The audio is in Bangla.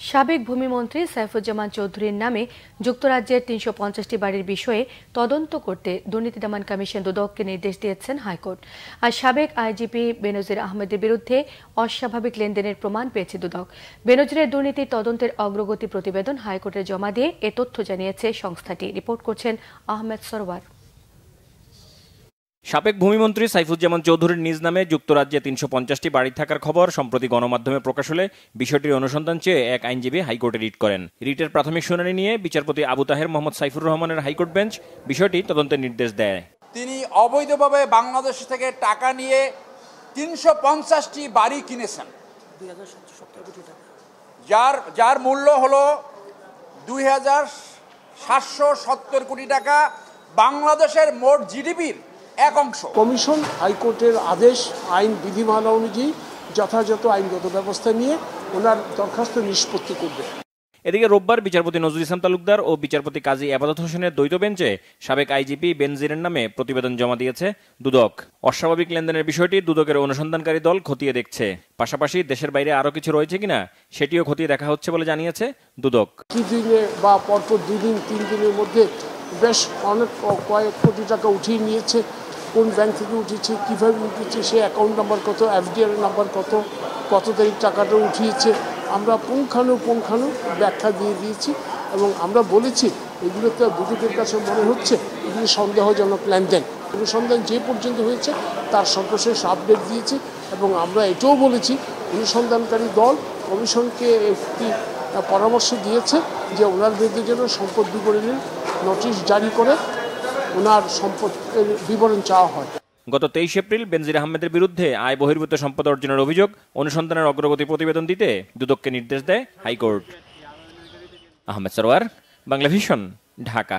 সাবেক ভূমিমন্ত্রী সাইফুজ্জামান চৌধুরীর নামে যুক্তরাজ্যের ৩৫০টি বাড়ির বিষয়ে তদন্ত করতে দুর্নীতি দমন কমিশন দুদককে নির্দেশ দিয়েছেন হাইকোর্ট। আর সাবেক আইজিপি বেনজির আহমেদের বিরুদ্ধে অস্বাভাবিক লেনদেনের প্রমাণ পেয়েছে দুদক। বেনজিরের দুর্নীতি তদন্তের অগ্রগতি প্রতিবেদন হাইকোর্টে জমা দিয়ে এ তথ্য জানিয়েছে সংস্থাটি। রিপোর্ট করছেন আহমেদ সরওয়ার। সাবেক ভূমিমন্ত্রী সাইফুজ্জামান চৌধুরীর নিজ নামে যুক্তরাজ্যে ৩৫০টি বাড়ি থাকার খবর সম্প্রতি গণমাধ্যমে প্রকাশ হলে বিষয়টির অনুসন্ধান চেয়ে এক আইনজীবী হাইকোর্টে রিট করেন। রিটের প্রাথমিক শুনানি নিয়ে বিচারপতি আবু তাহের মোহাম্মদ সাইফুর রহমানের হাইকোর্ট বেঞ্চ বিষয়টি তদন্তের নির্দেশ দেয়। তিনি অবৈধভাবে বাংলাদেশ থেকে টাকা নিয়ে ৩৫০টি বাড়ি কিনেছেন, যার মূল্য হলো ২,৭৭০ কোটি টাকা, বাংলাদেশের মোট জিডিপির এক অংশ। কমিশন হাইকোর্টের আদেশ আইন বিধিমালা অনুযায়ী যথাযথ আইনগত ব্যবস্থা নিয়ে ওনার দরখাস্ত নিষ্পত্তি করবে। এদিকে রোববার বিচারপতি নজরুল ইসলাম তালুকদার ও বিচারপতি কাজী আবাদত হোসেনের দ্বৈত বেঞ্চে সাবেক আইজিপি বেনজিরের নামে প্রতিবেদন জমা দিয়েছে দুদক। অস্বাভাবিক লেনদেনের বিষয়টি দুদকের অনুসন্ধানকারী দল খতিয়ে দেখছে। পাশাপাশি দেশের বাইরে আরও কিছু রয়েছে কিনা সেটিও খতিয়ে দেখা হচ্ছে বলে জানিয়েছে দুদক। কি দিনে বা পরপর 2 দিন 3 দিনের মধ্যে বেশ অনেক কয়েক কোটি টাকা উঠিয়ে নিয়েছে। কোন ব্যাংক থেকে উঠিয়েছে, কীভাবে উঠিয়েছে, সে অ্যাকাউন্ট নাম্বার কত, এফডিআর নাম্বার কত তারিখ টাকাটা উঠিয়েছে, আমরা পুঙ্খানু ব্যাখ্যা দিয়ে দিয়েছি। এবং আমরা বলেছি এগুলোতে দুদকের কাছে মনে হচ্ছে এগুলি সন্দেহজনক লেনদেন। অনুসন্ধান যে পর্যন্ত হয়েছে তার সর্বশেষ আপডেট দিয়েছি। এবং আমরা এটাও বলেছি অনুসন্ধানকারী দল কমিশনকে একটি পরামর্শ দিয়েছে যে ওনার বিরুদ্ধে যেন সম্পদ বিবরণীর নোটিশ জারি করে ওনার সম্পদের বিবরণ চাওয়া হয়। গত 23 এপ্রিল বেনজির আহমেদের বিরুদ্ধে আয় বহির্ভূত সম্পদ অর্জনের অভিযোগ অনুসন্ধানের অগ্রগতি প্রতিবেদন দিতে দুদককে নির্দেশ দেয় হাইকোর্ট। আহমেদ সরওয়ার, বাংলা ভিশন, ঢাকা।